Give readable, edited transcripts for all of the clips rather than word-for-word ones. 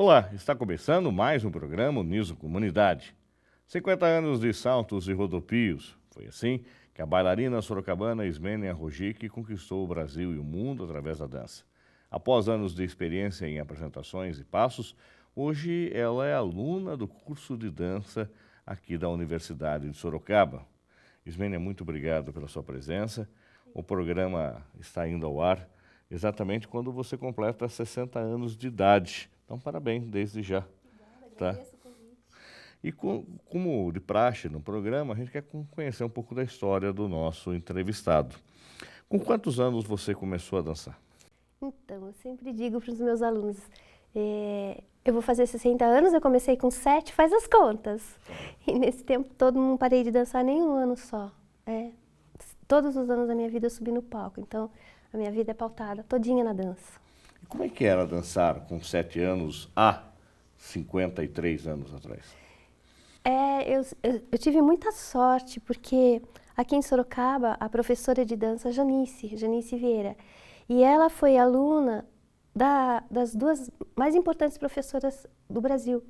Olá, está começando mais um programa Uniso Comunidade. 50 anos de saltos e rodopios. Foi assim que a bailarina sorocabana Ismênia Rosic conquistou o Brasil e o mundo através da dança. Após anos de experiência em apresentações e passos, hoje ela é aluna do curso de dança aqui da Universidade de Sorocaba. Ismênia, muito obrigado pela sua presença. O programa está indo ao ar exatamente quando você completa 60 anos de idade. Então, parabéns desde já. Obrigada, Tá? agradeço o convite. E como de praxe no programa, a gente quer conhecer um pouco da história do nosso entrevistado. Com quantos anos você começou a dançar? Então, eu sempre digo para os meus alunos, eu vou fazer 60 anos, eu comecei com 7, faz as contas. E nesse tempo todo não parei de dançar nem um ano só. Todos os anos da minha vida eu subi no palco, então a minha vida é pautada todinha na dança. E como é que era dançar com 7 anos há 53 anos atrás? Eu tive muita sorte, porque aqui em Sorocaba, a professora de dança Janice Vieira, e ela foi aluna das duas mais importantes professoras do Brasil.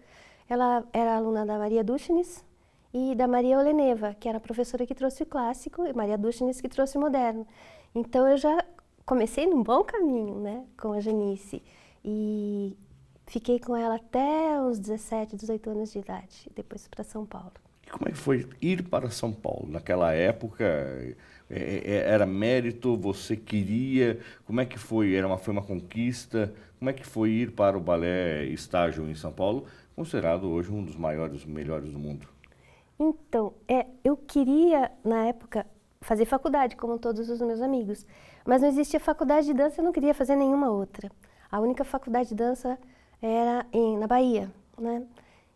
Ela era aluna da Maria Duschenes e da Maria Oleneva, que era a professora que trouxe o clássico, e Maria Duschenes que trouxe o moderno. Então eu já comecei num bom caminho, né, com a Janice. E fiquei com ela até os 17, 18 anos de idade, depois para São Paulo. E como é que foi ir para São Paulo? Naquela época, era mérito, você queria? Como é que foi? Foi uma conquista? Como é que foi ir para o balé estágio em São Paulo, considerado hoje um dos maiores, melhores do mundo? Então, eu queria, na época, fazer faculdade, como todos os meus amigos. Mas não existia faculdade de dança, eu não queria fazer nenhuma outra. A única faculdade de dança era na Bahia, né?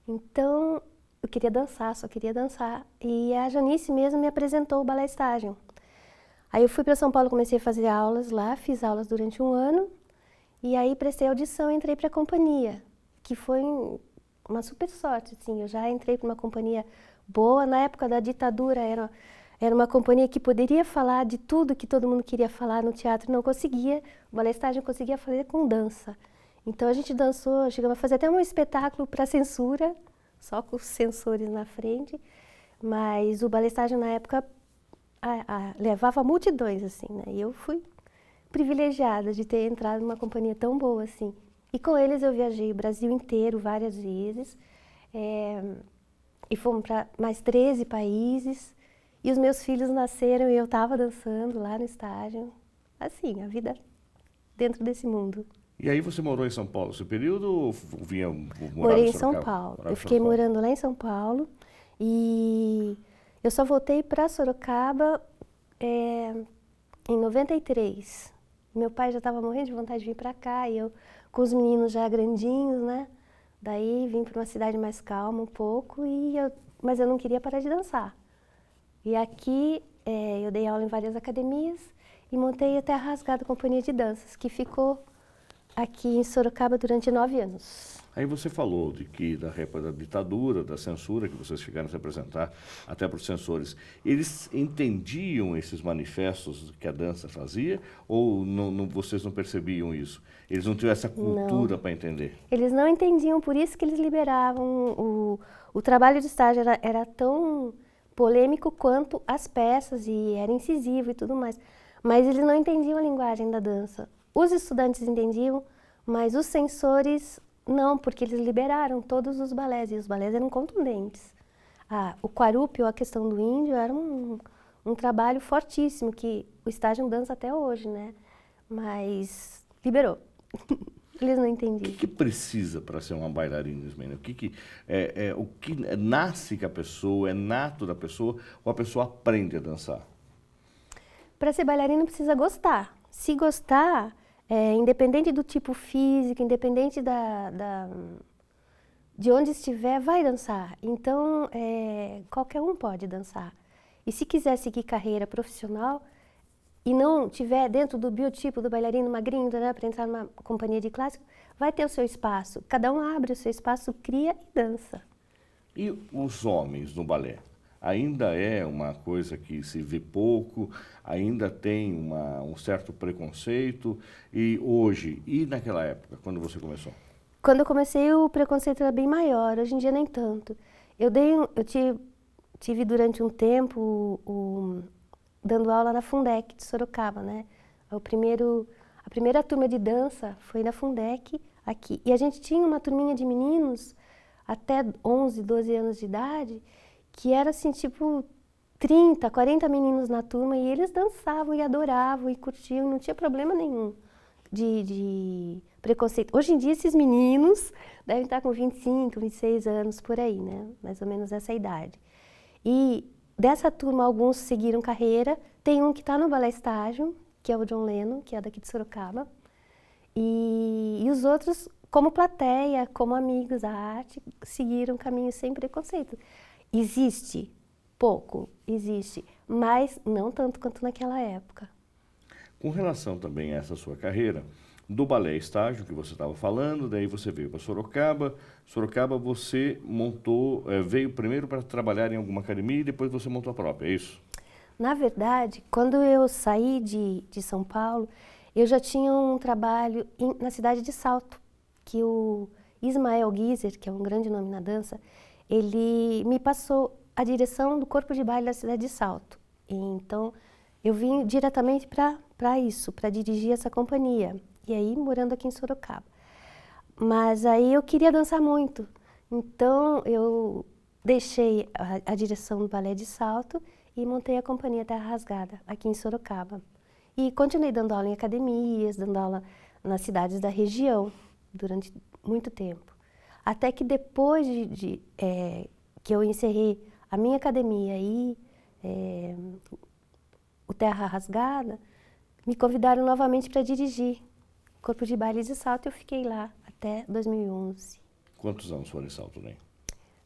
Então, eu queria dançar, só queria dançar. E a Janice mesmo me apresentou o balé estágio. Aí eu fui para São Paulo, comecei a fazer aulas lá, fiz aulas durante um ano. E aí prestei audição e entrei para a companhia, que foi uma super sorte, assim. Eu já entrei para uma companhia boa. Na época da ditadura, era uma companhia que poderia falar de tudo que todo mundo queria falar no teatro, não conseguia. O balé estágio conseguia fazer com dança. Então a gente dançou, chegamos a fazer até um espetáculo para censura, só com os censores na frente, mas o balé estágio na época levava multidões, assim, né? E eu fui privilegiada de ter entrado numa companhia tão boa, assim. E com eles eu viajei o Brasil inteiro várias vezes, e fomos para mais 13 países, e os meus filhos nasceram e eu estava dançando lá no estágio. Assim, a vida dentro desse mundo. E aí você morou em São Paulo esse período ou vinha morar Morei em em São Sorocaba? Paulo. Morava Eu em fiquei São Paulo. morando lá em São Paulo e eu só voltei para Sorocaba em 93. Meu pai já estava morrendo de vontade de vir para cá e eu com os meninos já grandinhos, né? Daí vim para uma cidade mais calma um pouco mas eu não queria parar de dançar. E aqui eu dei aula em várias academias e montei a Terra Rasgada Companhia de Danças, que ficou aqui em Sorocaba durante 9 anos. Aí você falou da época da ditadura, da censura, que vocês chegaram a se apresentar até para os censores. Eles entendiam esses manifestos que a dança fazia ou vocês não percebiam isso? Eles não tinham essa cultura para entender? Eles não entendiam, por isso que eles liberavam. O trabalho de estágio era tão polêmico quanto as peças e era incisivo e tudo mais. Mas eles não entendiam a linguagem da dança. Os estudantes entendiam, mas os censores não, porque eles liberaram todos os balés e os balés eram contundentes. O quarúpio, a questão do índio, era um trabalho fortíssimo que o estágio dança até hoje, né? Mas liberou. Eles não entendiam. O que precisa para ser uma bailarina, Ismênia? O que nasce com a pessoa, é nato da pessoa ou a pessoa aprende a dançar? Para ser bailarina precisa gostar. Se gostar, independente do tipo físico, independente de onde estiver, vai dançar. Então, qualquer um pode dançar. E se quiser seguir carreira profissional e não tiver dentro do biotipo do bailarino magrinho, né, para entrar numa companhia de clássico, vai ter o seu espaço. Cada um abre o seu espaço, cria e dança. E os homens no balé? Ainda é uma coisa que se vê pouco, ainda tem um certo preconceito. E hoje, e naquela época, quando você começou? Quando eu comecei, o preconceito era bem maior, hoje em dia nem tanto. Eu tive durante um tempo dando aula na Fundec de Sorocaba, né? A primeira turma de dança foi na Fundec, aqui. E a gente tinha uma turminha de meninos, até 11, 12 anos de idade, que era assim, tipo, 30, 40 meninos na turma, e eles dançavam e adoravam e curtiam, não tinha problema nenhum de preconceito. Hoje em dia, esses meninos devem estar com 25, 26 anos, por aí, né? Mais ou menos essa idade. E dessa turma, alguns seguiram carreira. Tem um que está no balé estágio, que é o John Lennon, que é daqui de Sorocaba. E os outros, como plateia, como amigos da arte, seguiram caminho sem preconceito. Existe pouco, existe, mas não tanto quanto naquela época. Com relação também a essa sua carreira, do balé estágio que você estava falando, daí você veio para Sorocaba. Sorocaba você montou, veio primeiro para trabalhar em alguma academia e depois você montou a própria, é isso? Na verdade, quando eu saí de São Paulo, eu já tinha um trabalho na cidade de Salto, que o Ismael Guizer, que é um grande nome na dança, ele me passou a direção do corpo de baile da cidade de Salto. E então, eu vim diretamente para isso, para dirigir essa companhia. E aí, morando aqui em Sorocaba. Mas aí eu queria dançar muito. Então, eu deixei a direção do balé de Salto e montei a companhia Terra Rasgada, aqui em Sorocaba. E continuei dando aula em academias, dando aula nas cidades da região, durante muito tempo. Até que depois que eu encerrei a minha academia e o Terra Rasgada, me convidaram novamente para dirigir Corpo de Baile de Salto, e eu fiquei lá até 2011. Quantos anos foram em Salto, né?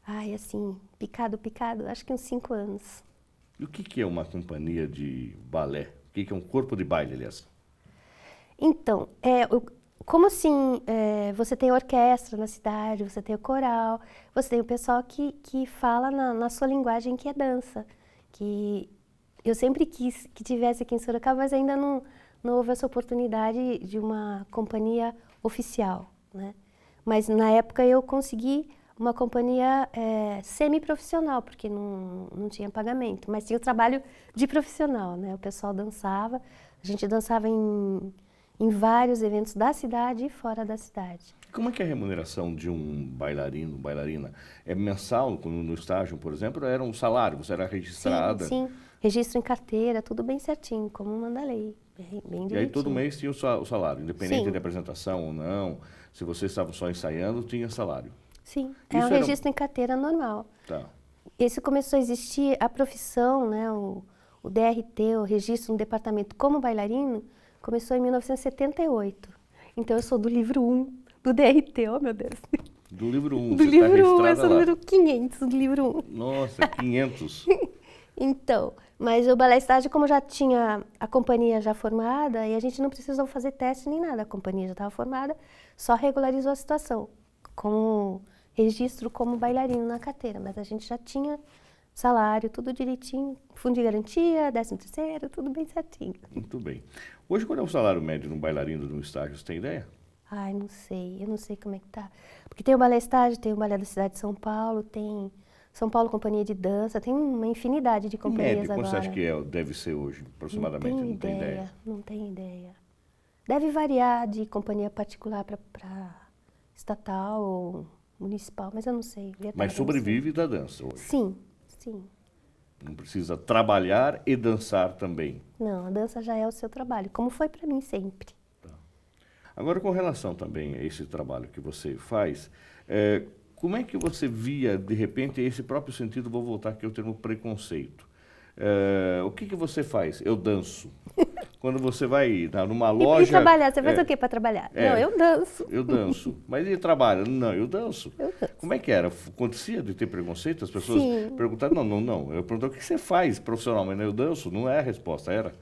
Ai, assim, picado, acho que uns 5 anos. E o que é uma companhia de balé? O que é um corpo de baile, aliás? Então, como assim, você tem orquestra na cidade, você tem o coral, você tem o pessoal que fala na sua linguagem, que é dança. Que eu sempre quis que tivesse aqui em Sorocaba, mas ainda não houve essa oportunidade de uma companhia oficial, né? Mas na época eu consegui uma companhia semi-profissional, porque não tinha pagamento, mas tinha o trabalho de profissional, né? O pessoal dançava, a gente dançava em vários eventos da cidade e fora da cidade. Como é que é a remuneração de um bailarino, bailarina? É mensal, no estágio, por exemplo, era um salário, você era registrada? Sim, registro em carteira, tudo bem certinho, como manda a lei, bem direitinho. E aí todo mês tinha o salário, independente Sim. de apresentação ou não, se vocês estavam só ensaiando, tinha salário? Sim, é um registro em carteira normal. Tá. Esse começou a existir, a profissão, né, o DRT, o registro no departamento como bailarino, começou em 1978. Então eu sou do livro 1 do DRT, oh meu Deus. Do livro 1, do você livro está 1, registrada eu sou do lá. livro 500 do livro 1. Nossa, 500. Então, mas o balé estágio, como já tinha a companhia já formada, e a gente não precisou fazer teste nem nada, a companhia já estava formada, só regularizou a situação, com registro como bailarino na carteira, mas a gente já tinha salário, tudo direitinho, fundo de garantia, 13º, tudo bem certinho. Muito bem. Hoje, qual é o salário médio de um bailarino de um estágio, você tem ideia? Ai, não sei, eu não sei como é que tá. Porque tem o balé estágio, tem o balé da cidade de São Paulo, tem São Paulo Companhia de Dança, tem uma infinidade de companhias Médio, quanto agora. você acha que deve ser hoje, aproximadamente? Não tenho ideia, não tenho ideia. Deve variar de companhia particular para estatal ou municipal, mas eu não sei. Mas sobrevive da dança hoje? Sim, sim. Não precisa trabalhar e dançar também? Não, a dança já é o seu trabalho, como foi para mim sempre. Tá. Agora, com relação também a esse trabalho que você faz, como é que você via, de repente, esse próprio sentido, vou voltar aqui ao termo preconceito. O que você faz? Eu danço. Quando você vai numa loja... E trabalhar, você faz o quê para trabalhar? Não, eu danço. Eu danço. Mas ele trabalha? Não, eu danço. Eu danço. Como é que era? Acontecia de ter preconceito? As pessoas perguntavam, não. Eu perguntava, o que você faz profissionalmente? Eu danço? Não é a resposta, era?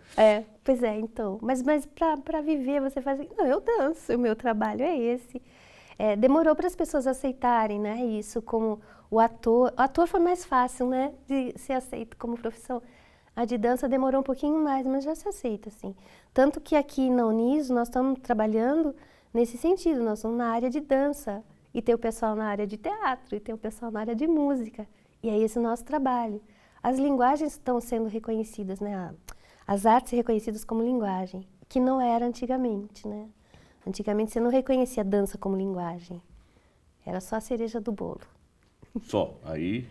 Pois é, então. Mas para viver, você faz... Não, eu danço, o meu trabalho é esse. Demorou para as pessoas aceitarem, né, isso como o ator. O ator foi mais fácil, né, de ser aceito como profissão. A de dança demorou um pouquinho mais, mas já se aceita, assim. Tanto que aqui na Uniso nós estamos trabalhando nesse sentido. Nós somos na área de dança, e tem o pessoal na área de teatro, e tem o pessoal na área de música. E é esse o nosso trabalho. As linguagens estão sendo reconhecidas, né? As artes reconhecidas como linguagem, que não era antigamente, né? Antigamente você não reconhecia a dança como linguagem. Era só a cereja do bolo. Só, aí...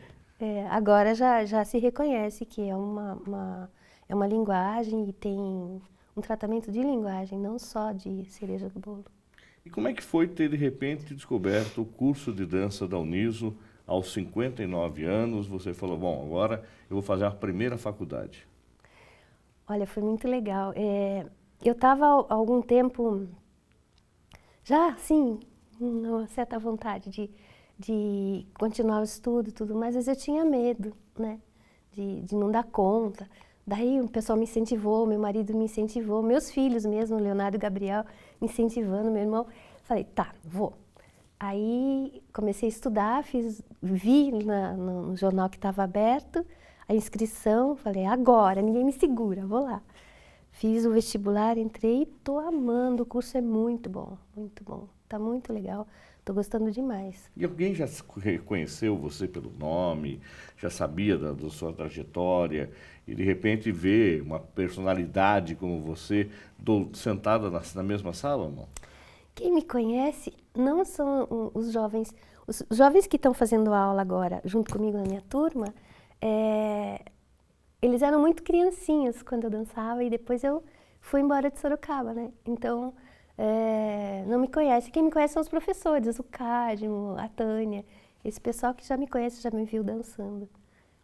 Agora já se reconhece que é uma linguagem e tem um tratamento de linguagem, não só de cereja do bolo. E como é que foi ter, de repente, descoberto o curso de dança da Uniso aos 59 anos? Você falou, bom, agora eu vou fazer a primeira faculdade. Olha, foi muito legal. Eu estava há algum tempo, já, sim, uma certa vontade de continuar o estudo e tudo mais, mas eu tinha medo, né, de não dar conta. Daí o pessoal me incentivou, meu marido me incentivou, meus filhos mesmo, Leonardo e Gabriel, me incentivando, meu irmão. Falei, tá, vou. Aí comecei a estudar, vi no jornal que estava aberto a inscrição, falei, agora, ninguém me segura, vou lá. Fiz o vestibular, entrei e estou amando, o curso é muito bom, está muito legal. Estou gostando demais. E alguém já reconheceu você pelo nome, já sabia da sua trajetória, e de repente vê uma personalidade como você sentada na mesma sala ou não? Quem me conhece não são os jovens que estão fazendo aula agora, junto comigo na minha turma, eles eram muito criancinhas quando eu dançava e depois eu fui embora de Sorocaba, né? Então, não me conhece. Quem me conhece são os professores, o Cadmo, a Tânia, esse pessoal que já me conhece, já me viu dançando.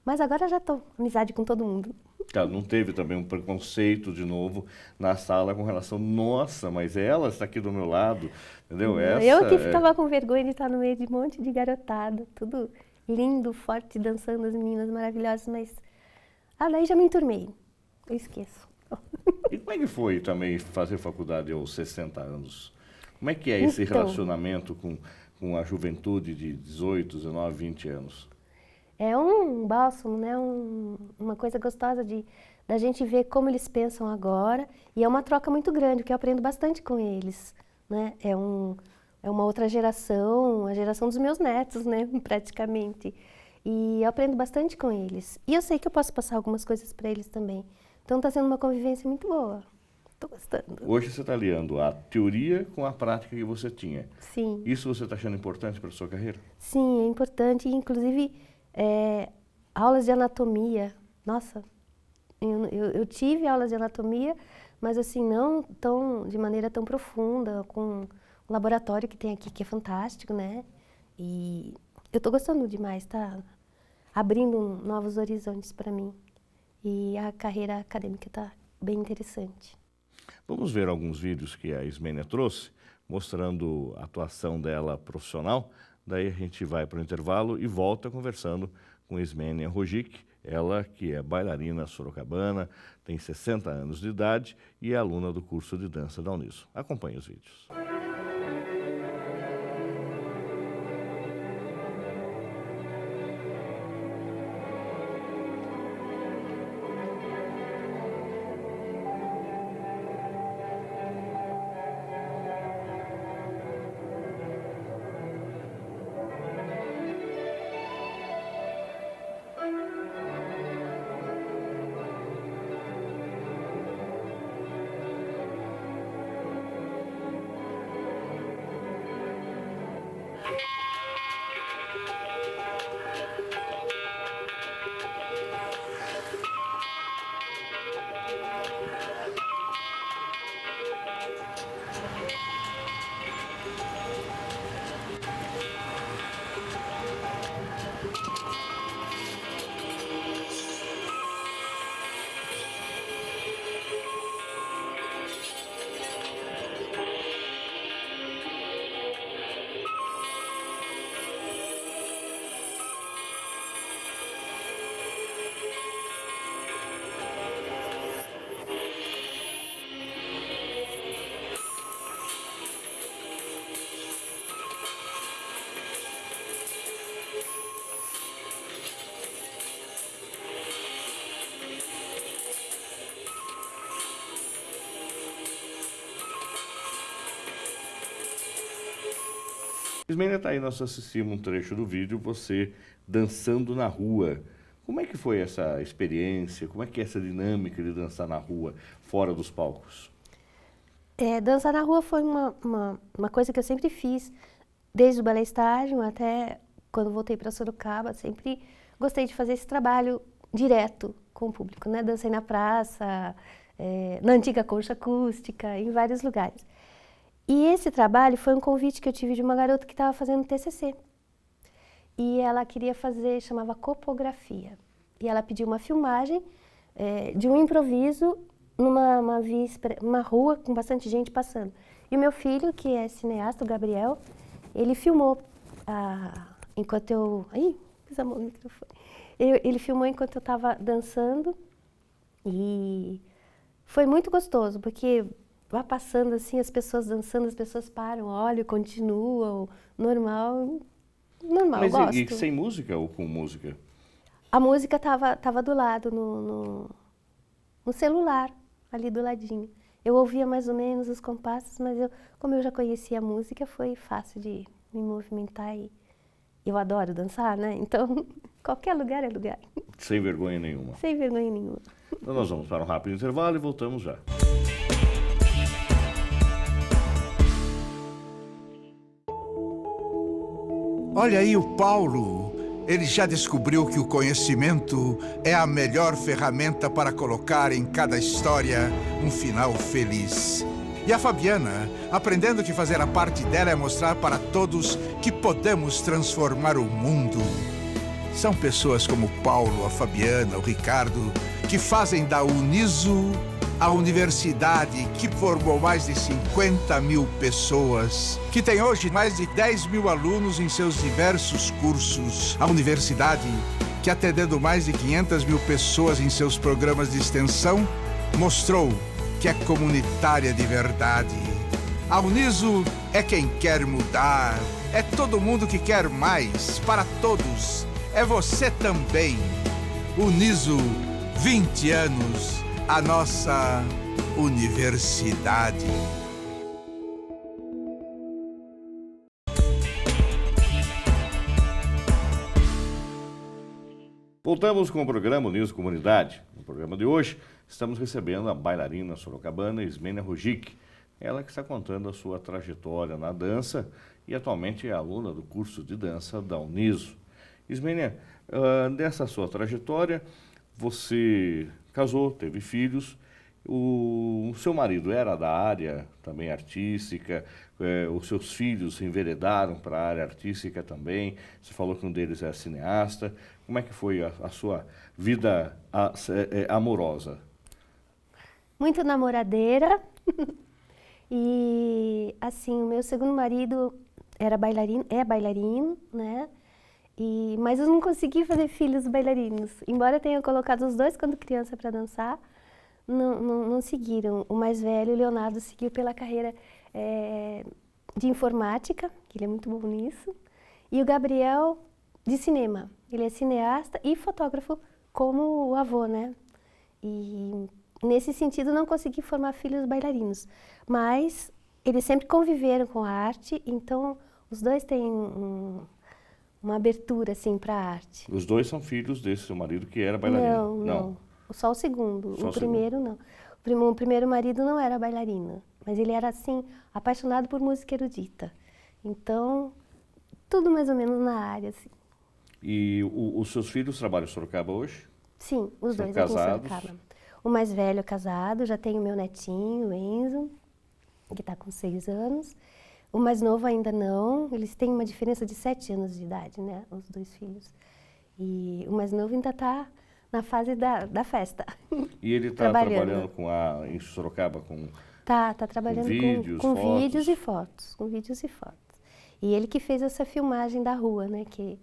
Mas agora já estou amizade com todo mundo. Cara, não teve também um preconceito de novo na sala com relação, nossa, mas ela está aqui do meu lado, entendeu? Eu que ficava com vergonha de estar no meio de um monte de garotada, tudo lindo, forte, dançando, as meninas maravilhosas, mas daí já me enturmei, eu esqueço. E como é que foi também fazer faculdade aos 60 anos? Como é que é esse relacionamento com a juventude de 18, 19, 20 anos? É um bálsamo, né? Uma coisa gostosa da gente ver como eles pensam agora. E é uma troca muito grande, porque eu aprendo bastante com eles, né? É uma outra geração, a geração dos meus netos, né? Praticamente. E eu aprendo bastante com eles. E eu sei que eu posso passar algumas coisas para eles também. Então está sendo uma convivência muito boa. Estou gostando. Hoje você está aliando a teoria com a prática que você tinha. Sim. Isso você está achando importante para a sua carreira? Sim, é importante. Inclusive, aulas de anatomia. Nossa, eu tive aulas de anatomia, mas assim, não de maneira tão profunda, com o laboratório que tem aqui, que é fantástico, né? E eu estou gostando demais, tá abrindo novos horizontes para mim. E a carreira acadêmica está bem interessante. Vamos ver alguns vídeos que a Ismênia trouxe, mostrando a atuação dela profissional. Daí a gente vai para o intervalo e volta conversando com Ismênia Rogic, ela que é bailarina sorocabana, tem 60 anos de idade e é aluna do curso de dança da Uniso. Acompanhe os vídeos. Ismênia, tá aí, nós assistimos um trecho do vídeo, você dançando na rua. Como é que foi essa experiência? Como é que é essa dinâmica de dançar na rua, fora dos palcos? Dançar na rua foi uma coisa que eu sempre fiz, desde o balé estágio até quando voltei para Sorocaba, sempre gostei de fazer esse trabalho direto com o público, né? Dancei na praça, na antiga concha acústica, em vários lugares. E esse trabalho foi um convite que eu tive de uma garota que estava fazendo TCC. E ela queria fazer, chamava copografia. E ela pediu uma filmagem de um improviso numa rua com bastante gente passando. E o meu filho, que é cineasta, o Gabriel, ele filmou enquanto eu... Ih, fiz a mão no microfone. Ele filmou enquanto eu estava dançando e foi muito gostoso, porque vai passando assim, as pessoas dançando, as pessoas param, olham, continuam, normal, Mas eu gosto. e sem música ou com música? A música tava do lado, no celular, ali do ladinho. Eu ouvia mais ou menos os compassos, mas como eu já conhecia a música, foi fácil de me movimentar e eu adoro dançar, né? Então, qualquer lugar é lugar. Sem vergonha nenhuma. Sem vergonha nenhuma. Então nós vamos para um rápido intervalo e voltamos já. Olha aí o Paulo. Ele já descobriu que o conhecimento é a melhor ferramenta para colocar em cada história um final feliz. E a Fabiana, aprendendo que fazer a parte dela é mostrar para todos que podemos transformar o mundo. São pessoas como o Paulo, a Fabiana, o Ricardo, que fazem da Uniso a universidade que formou mais de 50 mil pessoas, que tem hoje mais de 10 mil alunos em seus diversos cursos. A universidade, que atendendo mais de 500 mil pessoas em seus programas de extensão, mostrou que é comunitária de verdade. A Uniso é quem quer mudar, é todo mundo que quer mais, para todos, é você também. Uniso, 20 anos, a nossa universidade. Voltamos com o programa Uniso Comunidade. No programa de hoje, estamos recebendo a bailarina sorocabana Ismênia Rojik. Ela que está contando a sua trajetória na dança e atualmente é aluna do curso de dança da Uniso. Ismênia, nessa sua trajetória, você casou, teve filhos. O seu marido era da área também artística, os seus filhos se enveredaram para a área artística também. Você falou que um deles é cineasta. Como é que foi a sua vida amorosa? Muito namoradeira. E, assim, o meu segundo marido era bailarino, é bailarino, né? Mas eu não consegui fazer filhos bailarinos. Embora eu tenha colocado os dois quando criança para dançar, não seguiram. O mais velho, o Leonardo, seguiu pela carreira de informática, que ele é muito bom nisso. E o Gabriel, de cinema. Ele é cineasta e fotógrafo, como o avô, né? E nesse sentido não consegui formar filhos bailarinos. Mas eles sempre conviveram com a arte, então os dois têm uma abertura assim para a arte. Os dois são filhos desse seu marido que era bailarino? Não. Só o segundo. Só o primeiro não. O primeiro marido não era bailarino, mas ele era assim apaixonado por música erudita. Então, tudo mais ou menos na área assim. E os seus filhos trabalham em Sorocaba hoje? Sim, os São dois casados? aqui em Sorocaba. O mais velho é casado, já tem o meu netinho, o Enzo, que está com 6 anos. O mais novo ainda não, eles têm uma diferença de 7 anos de idade, né, os dois filhos. E o mais novo ainda está na fase da festa. E ele está trabalhando em Sorocaba com... Tá trabalhando com vídeos e fotos, com vídeos e fotos. E ele que fez essa filmagem da rua, né, que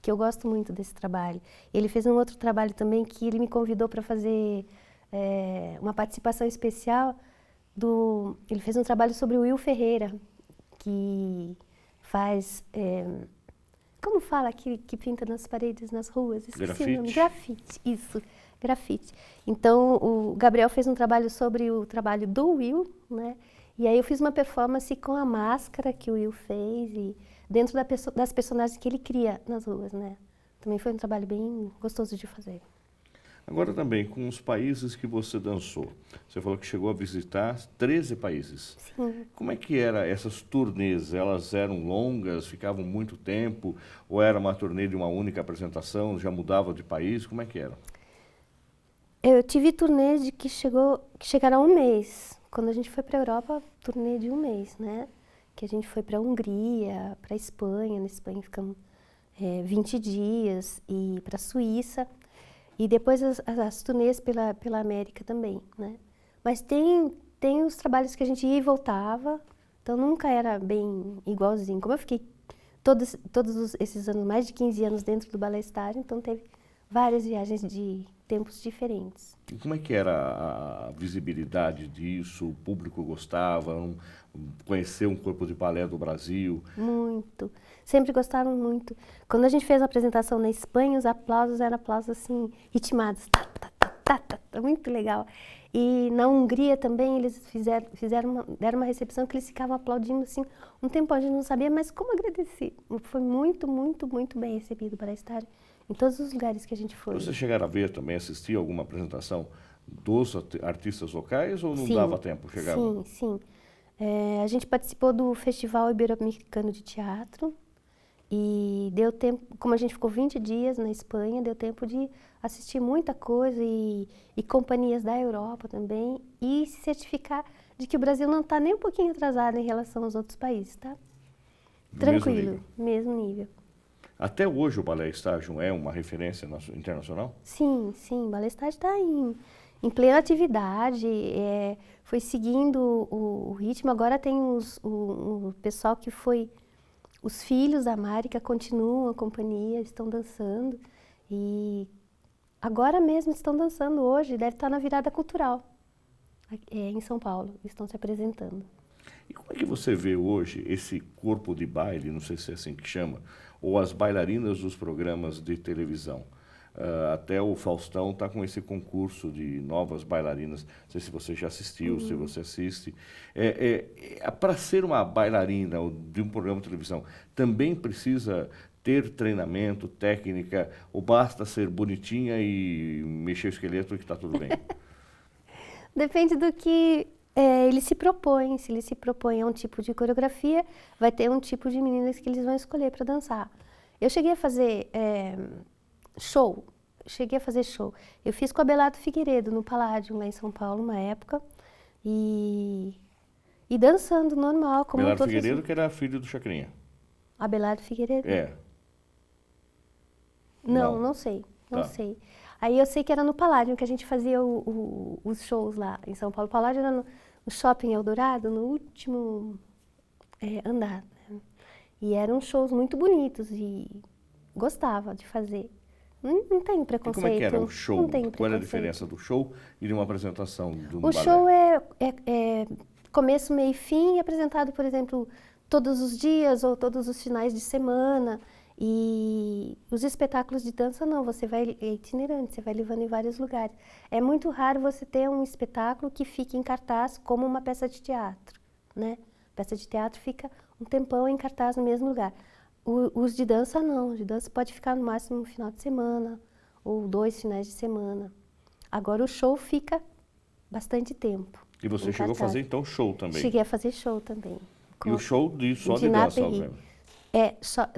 eu gosto muito desse trabalho. Ele fez um outro trabalho também que ele me convidou para fazer uma participação especial ele fez um trabalho sobre o Will Ferreira, que faz... como fala que pinta nas paredes, nas ruas? Esqueci o nome. Grafite, isso, grafite. Então, o Gabriel fez um trabalho sobre o trabalho do Will, né? E aí eu fiz uma performance com a máscara que o Will fez e dentro das personagens que ele cria nas ruas, né? Também foi um trabalho bem gostoso de fazer. Agora também, com os países que você dançou, você falou que chegou a visitar 13 países. Sim. Como é que eram essas turnês? Elas eram longas, ficavam muito tempo? Ou era uma turnê de uma única apresentação, já mudava de país? Como é que era? Eu tive turnês que chegaram a um mês. Quando a gente foi para a Europa, turnê de um mês, né? Que a gente foi para a Hungria, para a Espanha. Na Espanha ficamos 20 dias e para a Suíça. E depois as turnês pela América também, né? Mas tem os trabalhos que a gente ia e voltava, então nunca era bem igualzinho. Como eu fiquei todos esses anos, mais de 15 anos dentro do Balé Estágio, então teve várias viagens de tempos diferentes. E como é que era a visibilidade disso? O público gostava? Conhecer um corpo de balé do Brasil? Muito. Sempre gostaram muito. Quando a gente fez a apresentação na Espanha, os aplausos eram aplausos assim, ritmados. Tá, tá, tá, tá, tá, tá, muito legal. E na Hungria também eles deram uma recepção que eles ficavam aplaudindo assim um tempo, a gente não sabia, mas como agradecer. Foi muito, muito, muito bem recebido para estar em todos os lugares que a gente foi. Você chegaram a ver também, assistir alguma apresentação dos artistas locais ou não dava tempo? Chegava? Sim, sim. A gente participou do Festival Ibero-Americano de Teatro e deu tempo, como a gente ficou 20 dias na Espanha, deu tempo de assistir muita coisa e companhias da Europa também e se certificar de que o Brasil não está nem um pouquinho atrasado em relação aos outros países, tá? Tranquilo, mesmo nível. Até hoje o Balé Estágio é uma referência internacional? Sim, sim, o Balé Estágio está em plena atividade, foi seguindo o ritmo. Agora tem o pessoal que foi, os filhos da Marika continuam a companhia, estão dançando e agora mesmo estão dançando hoje, deve estar na virada cultural em São Paulo, estão se apresentando. E como é que você vê hoje esse corpo de baile, não sei se é assim que chama, ou as bailarinas dos programas de televisão? Até o Faustão está com esse concurso de novas bailarinas. Não sei se você já assistiu, se você assiste. Para ser uma bailarina de um programa de televisão, também precisa ter treinamento, técnica, ou basta ser bonitinha e mexer o esqueleto e que está tudo bem? Depende do que ele se propõe. Se ele se propõe a um tipo de coreografia, vai ter um tipo de meninas que eles vão escolher para dançar. Eu cheguei a fazer show. Eu fiz com a Abelardo Figueiredo no Paládio, lá em São Paulo, uma época. E dançando normal, como Abelardo todos Figueiredo, que era filho do Chacrinha. Abelardo Figueiredo? Não. Não sei. Não sei. Aí eu sei que era no Paládio que a gente fazia os shows lá em São Paulo. O Paládio era no Shopping Eldorado, no último andar. Né? E eram shows muito bonitos e gostava de fazer. Não tenho preconceito. E como é que era o show? Não tenho Qual era a preconceito. diferença do show e de uma apresentação de um O balé? show é começo, meio e fim, apresentado, por exemplo, todos os dias ou todos os finais de semana. E os espetáculos de dança não, você vai itinerante, você vai levando em vários lugares. É muito raro você ter um espetáculo que fique em cartaz como uma peça de teatro, né? A peça de teatro fica um tempão em cartaz no mesmo lugar. Os de dança não, os de dança pode ficar no máximo um final de semana ou 2 finais de semana. Agora o show fica bastante tempo. E você chegou a fazer então show também? Cheguei a fazer show também. E o show só de Diná dança, Perry. obviamente?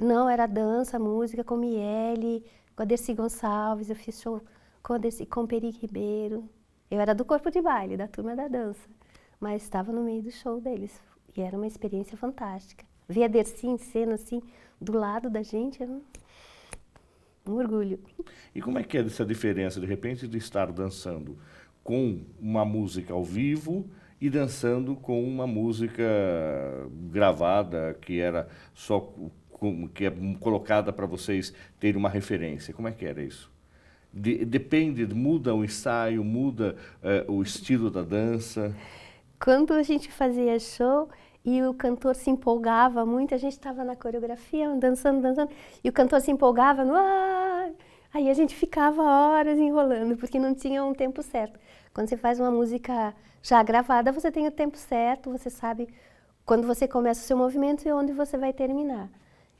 Não, era dança, música com Miele, com a Dercy Gonçalves, eu fiz show com Peri Ribeiro. Eu era do corpo de baile, da turma da dança, mas estava no meio do show deles e era uma experiência fantástica. Ver a Dercy em cena assim, do lado da gente, era um orgulho. E como é que é essa diferença, de repente, de estar dançando com uma música ao vivo e dançando com uma música gravada, que era só que é colocada para vocês terem uma referência? Como é que era isso? Depende, muda o ensaio, muda o estilo da dança? Quando a gente fazia show e o cantor se empolgava muito, a gente estava na coreografia, dançando, e o cantor se empolgava no ar, Aí a gente ficava horas enrolando, porque não tinha um tempo certo. Quando você faz uma música já gravada, você tem o tempo certo, você sabe quando você começa o seu movimento e onde você vai terminar.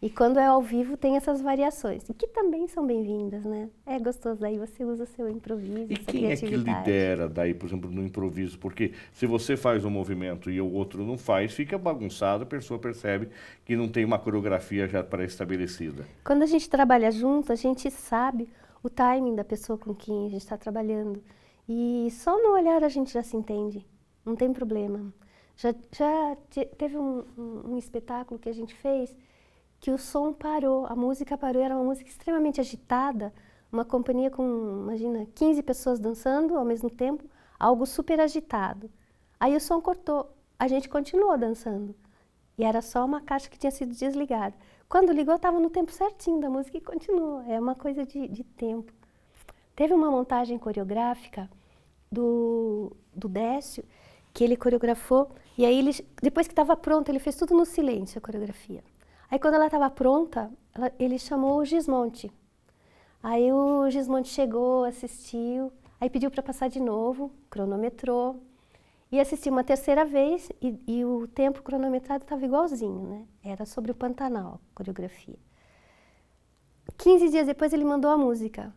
E quando é ao vivo, tem essas variações, que também são bem-vindas, né? É gostoso, daí você usa o seu improviso, E essa quem é que criatividade. lidera daí, por exemplo, no improviso? Porque se você faz um movimento e o outro não faz, fica bagunçado, a pessoa percebe que não tem uma coreografia já pré-estabelecida. Quando a gente trabalha junto, a gente sabe o timing da pessoa com quem a gente está trabalhando. E só no olhar a gente já se entende, não tem problema. Teve um espetáculo que a gente fez que o som parou, a música parou, era uma música extremamente agitada, uma companhia com, imagina, 15 pessoas dançando ao mesmo tempo, algo super agitado. Aí o som cortou, a gente continuou dançando. E era só uma caixa que tinha sido desligada. Quando ligou, estava no tempo certinho da música e continuou. É uma coisa de tempo. Teve uma montagem coreográfica do Décio, que ele coreografou, e aí depois que estava pronto, ele fez tudo no silêncio, a coreografia. Aí quando ela estava pronta, ele chamou o Gismonte. Aí o Gismonte chegou, assistiu, aí pediu para passar de novo, cronometrou, e assistiu uma terceira vez, e o tempo cronometrado estava igualzinho, né? Era sobre o Pantanal, a coreografia. 15 dias depois ele mandou a música.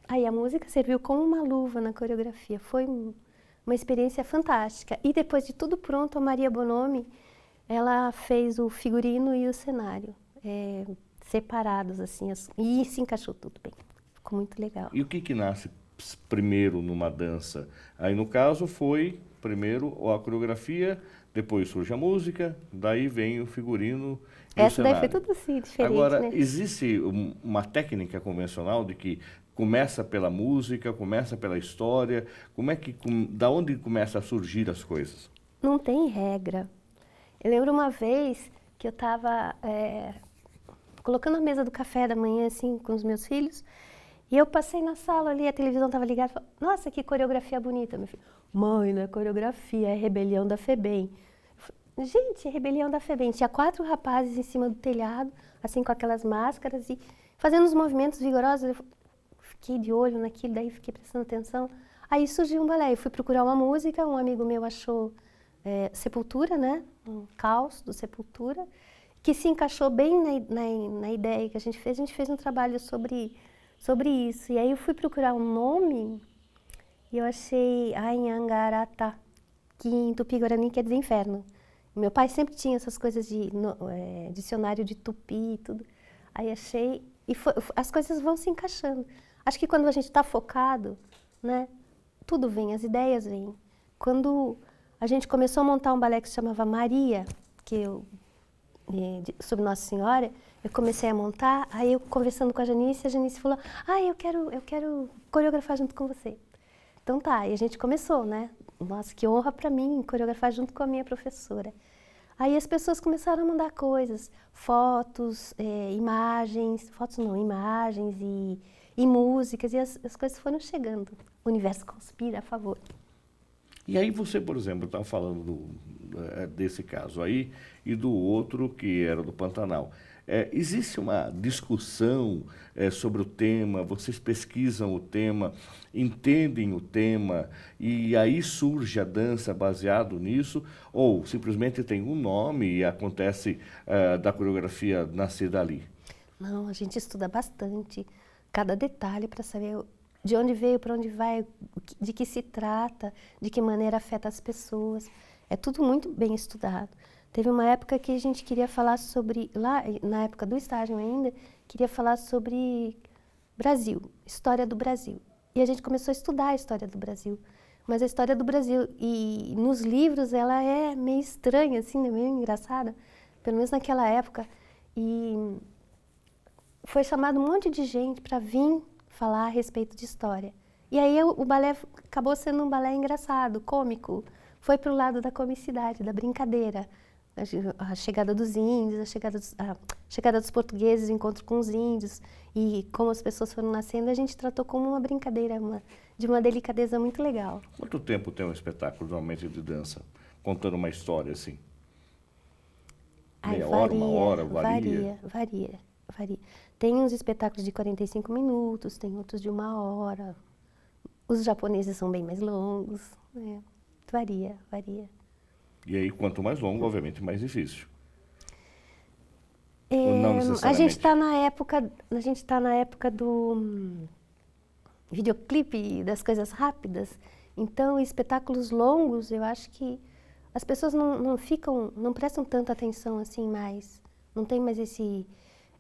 Aí a música serviu como uma luva na coreografia. Foi uma experiência fantástica. E depois de tudo pronto, a Maria Bonomi, ela fez o figurino e o cenário, separados assim, e se encaixou tudo bem. Ficou muito legal. E o que nasce primeiro numa dança? Aí no caso foi primeiro a coreografia, depois surge a música, daí vem o figurino e o Essa daí cenário. foi tudo assim, diferente, Agora, né? existe uma técnica convencional de que começa pela música, começa pela história, da onde começa a surgir as coisas? Não tem regra. Eu lembro uma vez que eu estava colocando a mesa do café da manhã, assim, com os meus filhos, e eu passei na sala ali, a televisão estava ligada, falei, nossa, que coreografia bonita, meu filho. Mãe, não é coreografia, é Rebelião da FEBEM. Gente, é Rebelião da FEBEM. Tinha 4 rapazes em cima do telhado, assim, com aquelas máscaras, e fazendo os movimentos vigorosos. Eu fiquei de olho naquilo, daí fiquei prestando atenção. Aí surgiu um balé, eu fui procurar uma música, um amigo meu achou Sepultura, né? Um caos do Sepultura, que se encaixou bem na ideia que a gente fez um trabalho sobre isso. E aí eu fui procurar um nome e eu achei Anhangaratá, que em Tupi-Guarani quer dizer inferno. Meu pai sempre tinha essas coisas de dicionário de tupi e tudo. Aí achei, e as coisas vão se encaixando. Acho que quando a gente está focado, né, tudo vem, as ideias vêm. Quando a gente começou a montar um balé que se chamava Maria, sobre Nossa Senhora, eu comecei a montar, aí eu conversando com a Janice falou, eu quero coreografar junto com você. Então tá, e a gente começou, né? Nossa, que honra para mim coreografar junto com a minha professora. Aí as pessoas começaram a mandar coisas, fotos, imagens e músicas, e as coisas foram chegando. O universo conspira a favor. E aí você, por exemplo, estava falando desse caso aí e do outro que era do Pantanal. Existe uma discussão sobre o tema, vocês pesquisam o tema, entendem o tema e aí surge a dança baseado nisso, ou simplesmente tem um nome e acontece da coreografia nascer dali? Não, a gente estuda bastante, cada detalhe para saber de onde veio, para onde vai, de que se trata, de que maneira afeta as pessoas. É tudo muito bem estudado. Teve uma época que a gente queria falar sobre, lá na época do estágio ainda, queria falar sobre Brasil, história do Brasil. E a gente começou a estudar a história do Brasil. Mas a história do Brasil, e nos livros, ela é meio estranha, assim, né? Meio engraçada, pelo menos naquela época. E foi chamado um monte de gente para vir falar a respeito de história. E aí o balé acabou sendo um balé engraçado, cômico. Foi para o lado da comicidade, da brincadeira. A chegada dos índios, a chegada dos portugueses, o encontro com os índios. E como as pessoas foram nascendo, a gente tratou como uma brincadeira, de uma delicadeza muito legal. Quanto tempo tem um espetáculo normalmente de dança, contando uma história assim? Meia hora, uma hora, varia? Varia. varia. Tem uns espetáculos de 45 minutos, tem outros de 1 hora. Os japoneses são bem mais longos. Varia, varia. E aí, quanto mais longo, obviamente, mais difícil. É, Ou não a necessariamente? gente está na época do videoclipe, das coisas rápidas. Então, espetáculos longos, eu acho que as pessoas não prestam tanta atenção assim mais. Não tem mais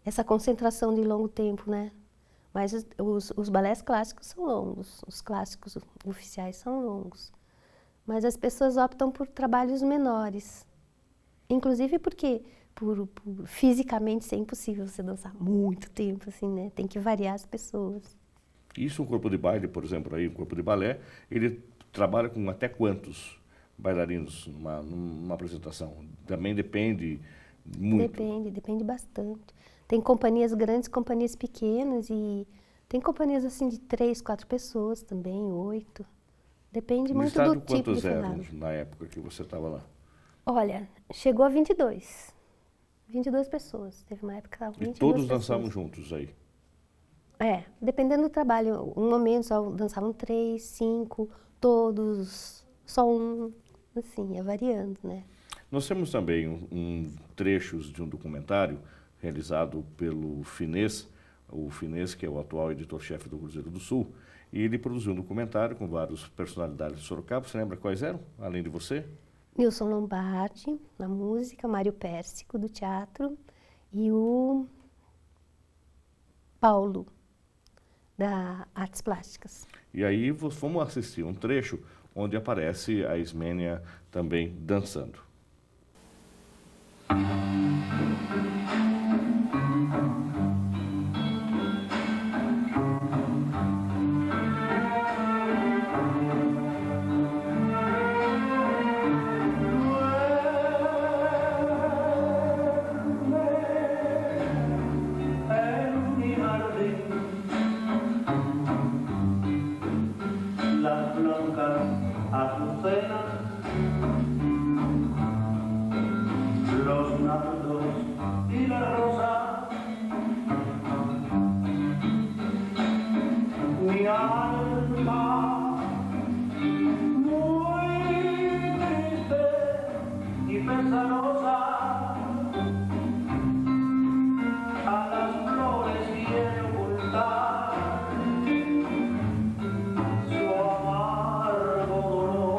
essa concentração de longo tempo, né? Mas os balés clássicos são longos, os clássicos oficiais são longos. Mas as pessoas optam por trabalhos menores. Inclusive porque fisicamente isso é impossível você dançar muito tempo, assim, né? Tem que variar as pessoas. Isso, um corpo de baile, por exemplo, aí, um corpo de balé, ele trabalha com até quantos bailarinos numa apresentação? Também depende muito. Depende bastante. Tem companhias grandes, companhias pequenas e tem companhias assim de 3, 4 pessoas também, 8. Depende No muito estado, do tipo de quantos eram cenário. na época que você estava lá? Olha, chegou a 22. 22 pessoas. Teve uma época que estavam E 22 todos pessoas. dançavam juntos aí? Dependendo do trabalho. Um momento só dançavam 3, 5, todos, só um. Assim, ia variando, né? Nós temos também trechos de um documentário realizado pelo Finês, o Finês, que é o atual editor-chefe do Cruzeiro do Sul, e ele produziu um documentário com várias personalidades de Sorocaba. Você lembra quais eram, além de você? Nilson Lombardi, na música, Mário Pérsico, do teatro, e o Paulo, da Artes Plásticas. E aí fomos assistir um trecho onde aparece a Ismênia também dançando. Las blancas azucenas, los nardos y las rosas, mi alma muy triste y pesarosa, a las flores quiere ocultar su amargo dolor.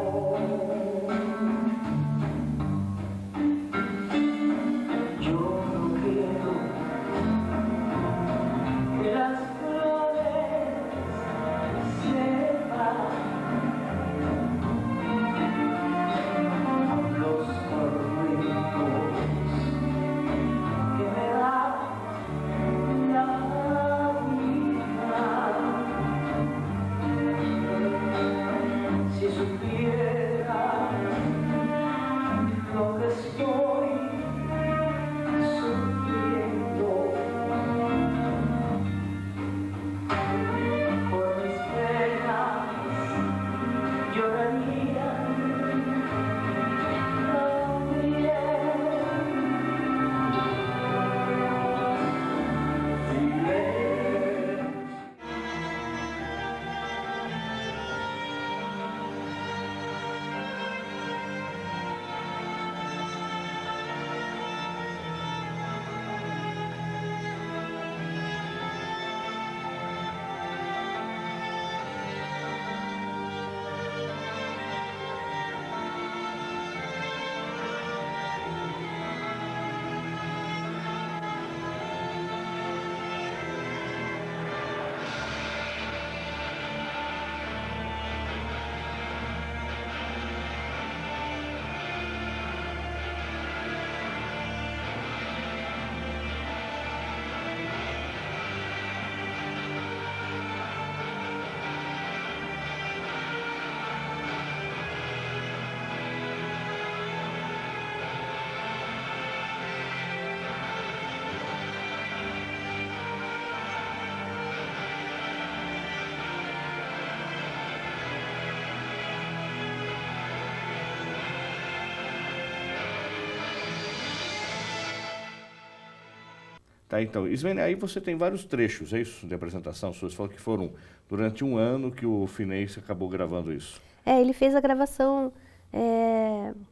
Tá, então, Ismênia, aí você tem vários trechos, é isso, de apresentação sua? Você falou que foram durante um ano que o Finês acabou gravando isso. Ele fez a gravação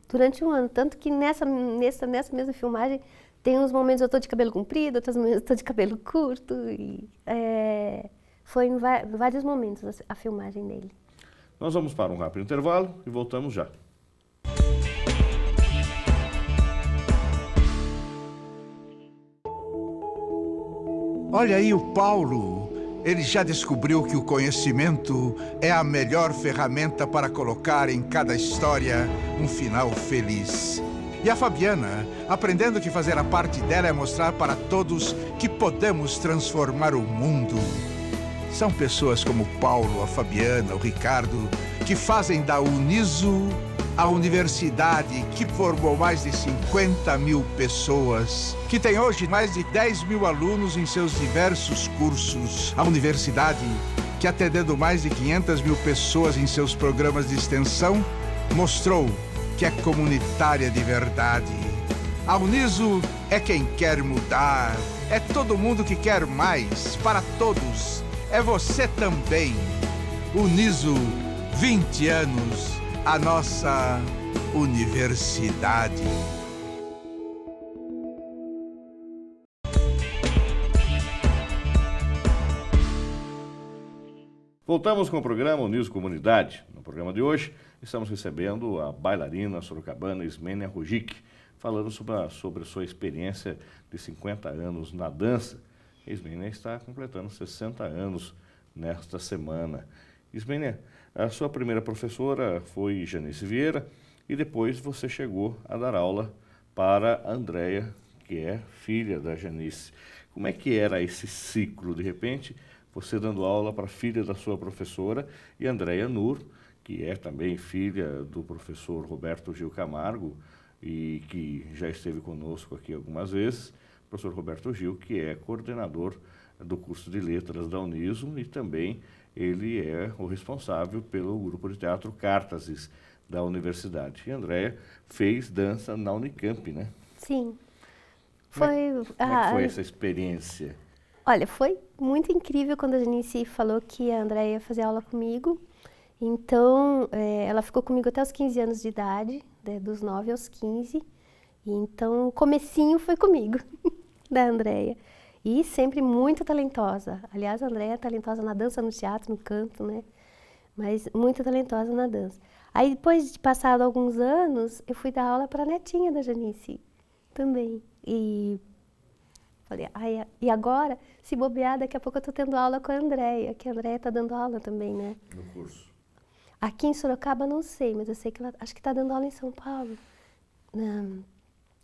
durante um ano, tanto que nessa mesma filmagem tem uns momentos eu tô de cabelo comprido, outros momentos eu tô de cabelo curto, e foi em vários momentos a filmagem dele. Nós vamos para um rápido intervalo e voltamos já. Olha aí o Paulo. Ele já descobriu que o conhecimento é a melhor ferramenta para colocar em cada história um final feliz. E a Fabiana, aprendendo que fazer a parte dela é mostrar para todos que podemos transformar o mundo. São pessoas como o Paulo, a Fabiana, o Ricardo, que fazem da Uniso a universidade que formou mais de 50 mil pessoas, que tem hoje mais de 10 mil alunos em seus diversos cursos. A universidade, que atendendo mais de 500 mil pessoas em seus programas de extensão, mostrou que é comunitária de verdade. A Uniso é quem quer mudar, é todo mundo que quer mais, para todos, é você também. Uniso, 20 anos. A nossa universidade. Voltamos com o programa Uniso Comunidade. No programa de hoje, estamos recebendo a bailarina sorocabana Ismênia Rojik, falando sobre a sua experiência de 50 anos na dança. Ismênia está completando 60 anos nesta semana. Ismênia, a sua primeira professora foi Janice Vieira e depois você chegou a dar aula para a Andréia, que é filha da Janice. Como é que era esse ciclo, de repente, você dando aula para a filha da sua professora e Andréia Nur, que é também filha do professor Roberto Gil Camargo e que já esteve conosco aqui algumas vezes, professor Roberto Gil, que é coordenador do curso de letras da Uniso e também ele é o responsável pelo grupo de teatro Cartasis da universidade. E a Andréia fez dança na Unicamp, né? Sim. Como é que foi essa experiência? Olha, foi muito incrível quando a Janice falou que a Andréia ia fazer aula comigo. Então, ela ficou comigo até os 15 anos de idade, dos 9 aos 15. E então, o comecinho foi comigo, da Andréia. E sempre muito talentosa. Aliás, a Andréia é talentosa na dança, no teatro, no canto, né? Mas muito talentosa na dança. Aí, depois de passado alguns anos, eu fui dar aula para a netinha da Janice também. E falei, e agora, se bobear, daqui a pouco eu estou tendo aula com a Andréia, que a Andréia está dando aula também, né? No curso. Aqui em Sorocaba, não sei, mas eu sei que ela, acho que está dando aula em São Paulo,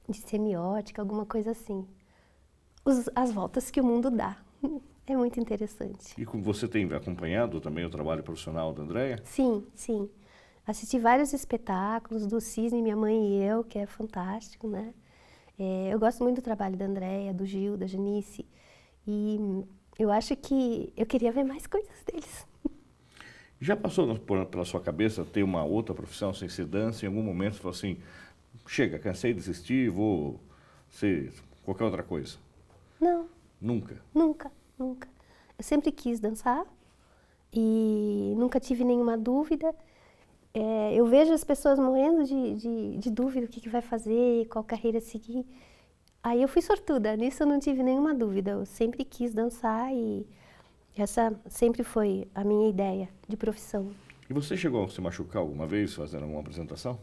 de semiótica, alguma coisa assim. As voltas que o mundo dá. É muito interessante. E como você tem acompanhado também o trabalho profissional da Andréia? Sim, sim. Assisti vários espetáculos do Cisne, Minha Mãe e Eu, que é fantástico, né? Eu gosto muito do trabalho da Andréia, do Gil, da Janice. E eu acho que eu queria ver mais coisas deles. Já passou pela sua cabeça ter uma outra profissão sem ser dança? Em algum momento você falou assim, chega, cansei de desistir, vou ser qualquer outra coisa? Não. Nunca? Nunca, nunca. Eu sempre quis dançar e nunca tive nenhuma dúvida. Eu vejo as pessoas morrendo de dúvida o que vai fazer, qual carreira seguir. Aí eu fui sortuda, nisso eu não tive nenhuma dúvida. Eu sempre quis dançar e essa sempre foi a minha ideia de profissão. E você chegou a se machucar alguma vez fazendo alguma apresentação?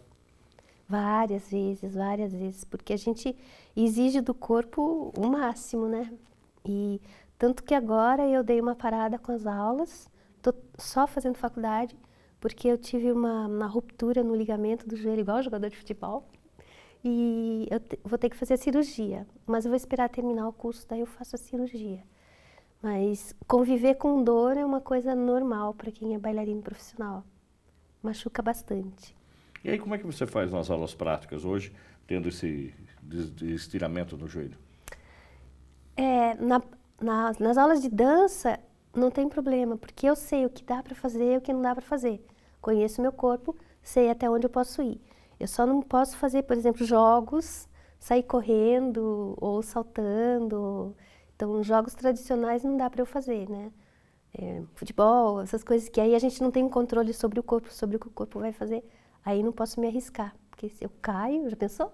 Várias vezes, porque a gente exige do corpo o máximo, né? E tanto que agora eu dei uma parada com as aulas, tô só fazendo faculdade, porque eu tive uma ruptura no ligamento do joelho, igual jogador de futebol, e eu vou ter que fazer a cirurgia, mas eu vou esperar terminar o curso, daí eu faço a cirurgia. Mas conviver com dor é uma coisa normal para quem é bailarino profissional, machuca bastante. E aí, como é que você faz nas aulas práticas hoje, tendo esse estiramento no joelho? Nas aulas de dança, não tem problema, porque eu sei o que dá para fazer e o que não dá para fazer. Conheço meu corpo, sei até onde eu posso ir. Eu só não posso fazer, por exemplo, jogos, sair correndo ou saltando. Então, jogos tradicionais não dá para eu fazer, né? Futebol, essas coisas que aí a gente não tem um controle sobre o corpo, sobre o que o corpo vai fazer. Aí não posso me arriscar, porque se eu caio, já pensou?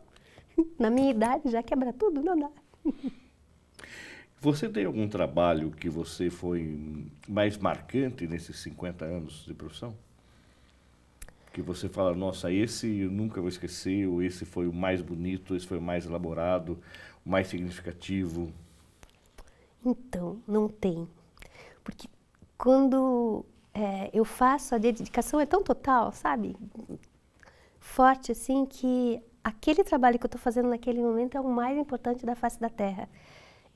Na minha idade já quebra tudo, não dá. Você tem algum trabalho que você foi mais marcante nesses 50 anos de profissão? Que você fala, nossa, esse eu nunca vou esquecer, ou esse foi o mais bonito, esse foi o mais elaborado, o mais significativo? Então, não tem. Porque quando eu faço, a dedicação é tão total, sabe? Forte, assim, que aquele trabalho que eu estou fazendo naquele momento é o mais importante da face da Terra.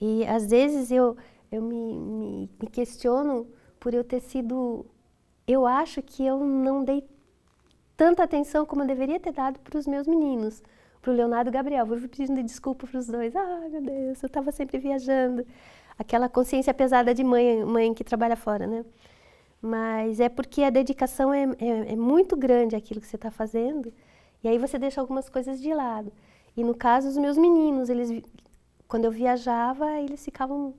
E, às vezes, eu me questiono por eu ter sido... Eu acho que eu não dei tanta atenção como eu deveria ter dado para os meus meninos, para o Leonardo e o Gabriel. Vou pedindo desculpa para os dois. Ai, meu Deus, eu estava sempre viajando. Aquela consciência pesada de mãe que trabalha fora, né? Mas é porque a dedicação é muito grande àquilo que você está fazendo, e aí você deixa algumas coisas de lado. E no caso, os meus meninos, quando eu viajava, eles ficavam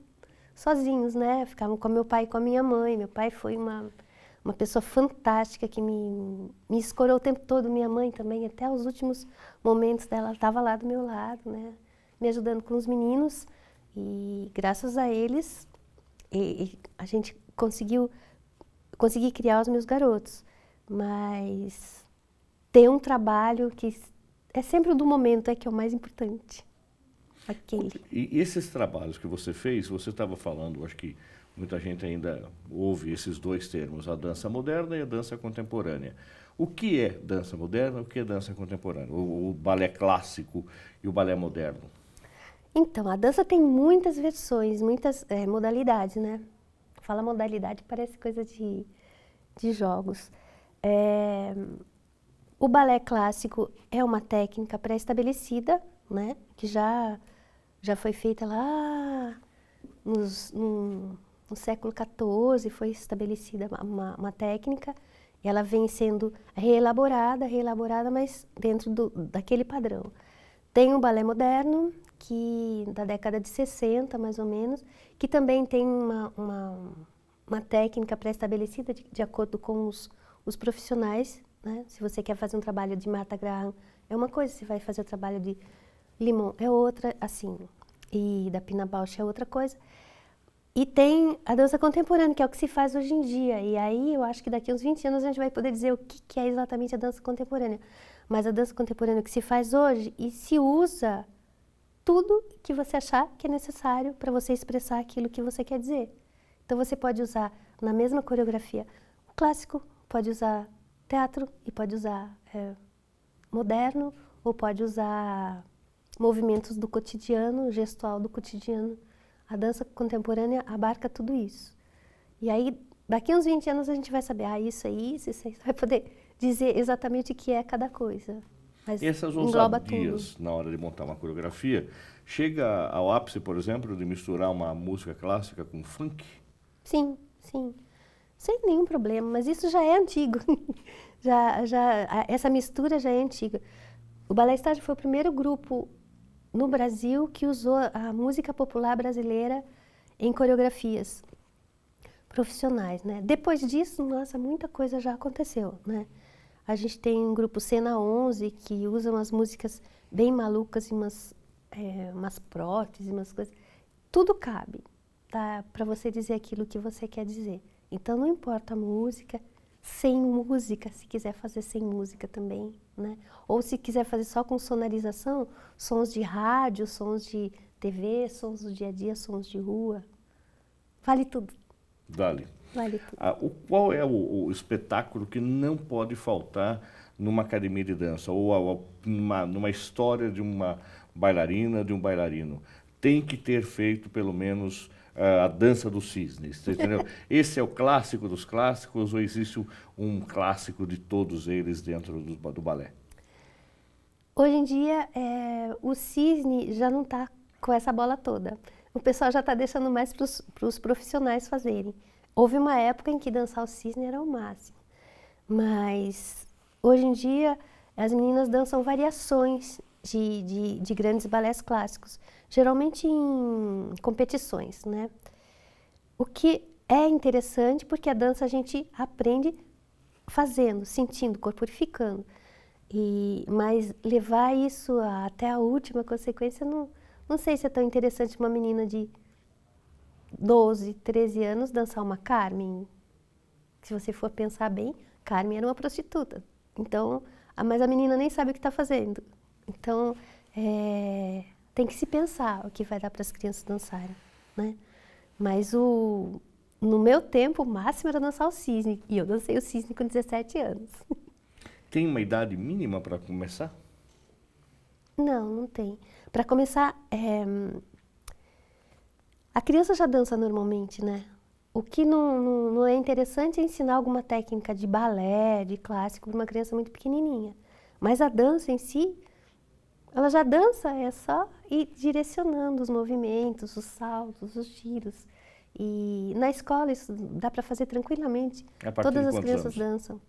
sozinhos, né? Ficavam com meu pai e com a minha mãe. Meu pai foi uma pessoa fantástica que me escorou o tempo todo. Minha mãe também, até os últimos momentos dela, estava lá do meu lado, né? Me ajudando com os meninos. E graças a eles, a gente consegui criar os meus garotos. Mas ter um trabalho que é sempre o do momento que é o mais importante. Aquele. E esses trabalhos que você fez, você estava falando, acho que muita gente ainda ouve esses dois termos, a dança moderna e a dança contemporânea. O que é dança moderna, o que é dança contemporânea? O balé clássico e o balé moderno? Então, a dança tem muitas versões, muitas modalidades, né? Fala modalidade, parece coisa de jogos. O balé clássico é uma técnica pré-estabelecida, né? Que já foi feita lá no século XIV, foi estabelecida uma técnica. Ela vem sendo reelaborada, mas dentro daquele padrão. Tem o balé moderno, que da década de 60, mais ou menos, que também tem uma técnica pré-estabelecida de acordo com os profissionais, né? Se você quer fazer um trabalho de Martha Graham, é uma coisa, se vai fazer o trabalho de Limon, é outra, assim, e da Pina Bausch é outra coisa. E tem a dança contemporânea, que é o que se faz hoje em dia, e aí eu acho que daqui a uns 20 anos a gente vai poder dizer o que é exatamente a dança contemporânea. Mas a dança contemporânea que se faz hoje, e se usa tudo que você achar que é necessário para você expressar aquilo que você quer dizer. Então você pode usar na mesma coreografia o clássico, pode usar teatro e pode usar moderno, ou pode usar movimentos do cotidiano, gestual do cotidiano. A dança contemporânea abarca tudo isso. E aí, daqui a uns 20 anos a gente vai saber, isso aí, vai poder dizer exatamente o que é cada coisa. Mas essas ousadias na hora de montar uma coreografia, chega ao ápice, por exemplo, de misturar uma música clássica com funk? Sim, sim. Sem nenhum problema, mas isso já é antigo. Essa mistura já é antiga. O Balé Estágio foi o primeiro grupo no Brasil que usou a música popular brasileira em coreografias profissionais, né? Depois disso, nossa, muita coisa já aconteceu, né? A gente tem um grupo Cena 11 que usa umas músicas bem malucas e umas próteses, umas coisas. Tudo cabe, tá? Para você dizer aquilo que você quer dizer. Então não importa a música, sem música, se quiser fazer sem música também, né? Ou se quiser fazer só com sonorização, sons de rádio, sons de TV, sons do dia a dia, sons de rua. Vale tudo. Vale. Vale tudo. Qual é o espetáculo que não pode faltar numa academia de dança ou numa história de uma bailarina, de um bailarino? Tem que ter feito pelo menos a dança dos cisnes, entendeu? Esse é o clássico dos clássicos ou existe um clássico de todos eles dentro do balé? Hoje em dia, o cisne já não está com essa bola toda. O pessoal já está deixando mais para os profissionais fazerem. Houve uma época em que dançar o cisne era o máximo. Mas, hoje em dia, as meninas dançam variações de grandes balés clássicos, geralmente em competições, né? O que é interessante porque a dança a gente aprende fazendo, sentindo, corporificando. Mas levar isso até a última consequência, não sei se é tão interessante uma menina de 12, 13 anos dançar uma Carmen. Se você for pensar bem, Carmen era uma prostituta. Então, mas a menina nem sabe o que está fazendo. Então, tem que se pensar o que vai dar para as crianças dançarem, né? Mas no meu tempo, o máximo era dançar o cisne. E eu dancei o cisne com 17 anos. Tem uma idade mínima para começar? Não tem. Para começar, a criança já dança normalmente, né? O que não é interessante é ensinar alguma técnica de balé, de clássico, para uma criança muito pequenininha. Mas a dança em si, ela já dança, é só ir direcionando os movimentos, os saltos, os giros. E na escola isso dá para fazer tranquilamente. A partir Todas de as quantos crianças anos? dançam.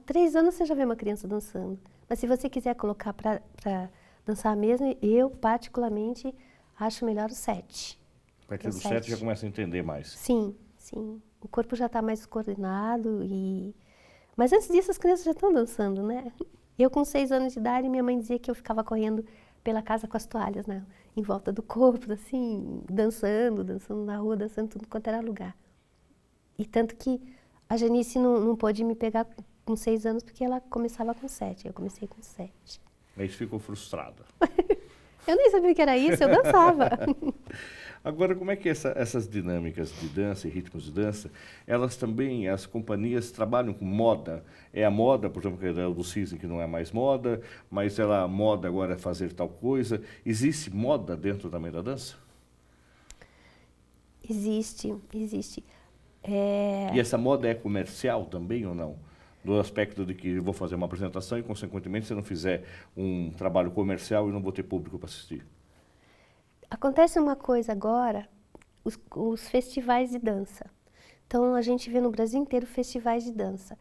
3 anos você já vê uma criança dançando. Mas se você quiser colocar para dançar mesmo, eu particularmente acho melhor os 7. A partir dos 7 já começa a entender mais. Sim. O corpo já está mais coordenado. Mas antes disso as crianças já estão dançando, né? Eu com 6 anos de idade, minha mãe dizia que eu ficava correndo pela casa com as toalhas, né? Em volta do corpo, assim, dançando na rua, dançando tudo quanto era lugar. E tanto que a Janice não pôde me pegar com 6 anos porque ela começava com 7. Eu comecei com 7. Aí você ficou frustrada. Eu nem sabia o que era isso, eu dançava. Agora, como é que essas dinâmicas de dança e ritmos de dança, elas também, as companhias trabalham com moda? É a moda, por exemplo, que é do cisne que não é mais moda, mas a moda agora é fazer tal coisa. Existe moda dentro também da dança? Existe. E essa moda é comercial também ou não? Do aspecto de que eu vou fazer uma apresentação e, consequentemente, se eu não fizer um trabalho comercial, eu não vou ter público para assistir. Acontece uma coisa agora, os festivais de dança. Então, a gente vê no Brasil inteiro festivais de dança.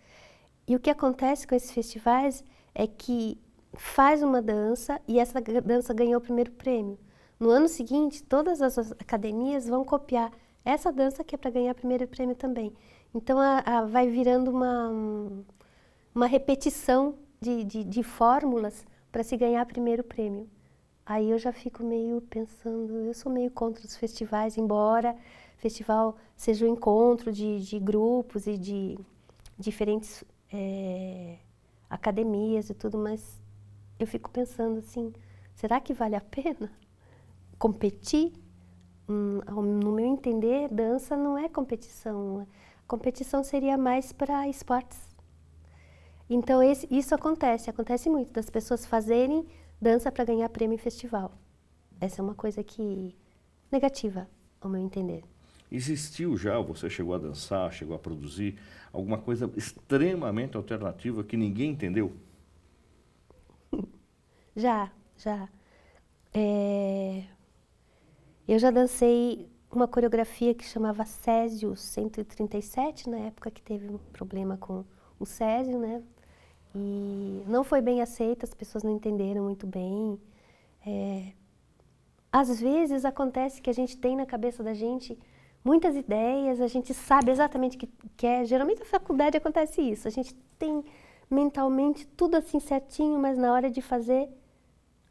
E o que acontece com esses festivais é que faz uma dança e essa dança ganhou o primeiro prêmio. No ano seguinte, todas as academias vão copiar essa dança que é para ganhar o primeiro prêmio também. Então, vai virando uma repetição de fórmulas para se ganhar primeiro prêmio. Aí eu já fico meio pensando, eu sou meio contra os festivais, embora festival seja um encontro de grupos e de diferentes academias e tudo, mas eu fico pensando assim, será que vale a pena competir? No meu entender, dança não é competição. Competição seria mais para esportes. Então isso acontece muito, das pessoas fazerem dança para ganhar prêmio em festival. Essa é uma coisa negativa, ao meu entender. Existiu já, você chegou a dançar, chegou a produzir, alguma coisa extremamente alternativa que ninguém entendeu? Já. Eu já dancei uma coreografia que chamava Césio 137, na época que teve um problema com o Césio, né? E não foi bem aceita, as pessoas não entenderam muito bem. Às vezes acontece que a gente tem na cabeça da gente muitas ideias, a gente sabe exatamente o que quer. Geralmente na faculdade acontece isso, a gente tem mentalmente tudo assim certinho, mas na hora de fazer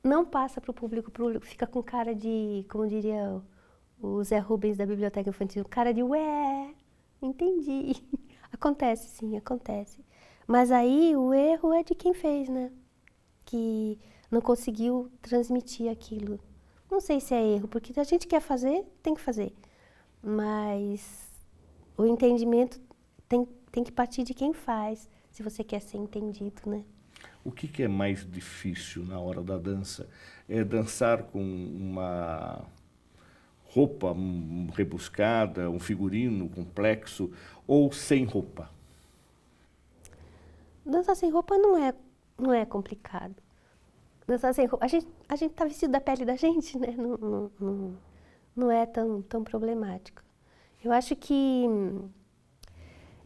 não passa para o público fica com cara de, como diria o Zé Rubens da Biblioteca Infantil, cara de ué, entendi. Acontece sim, acontece. Mas aí o erro é de quem fez, né? Que não conseguiu transmitir aquilo. Não sei se é erro, porque a gente quer fazer, tem que fazer. Mas o entendimento tem que partir de quem faz, se você quer ser entendido, né? O que é mais difícil na hora da dança? É dançar com uma roupa rebuscada, um figurino complexo, ou sem roupa? Dançar sem roupa não é complicado. Dançar sem roupa, a gente tá vestido da pele da gente, né? Não é tão problemático. Eu acho que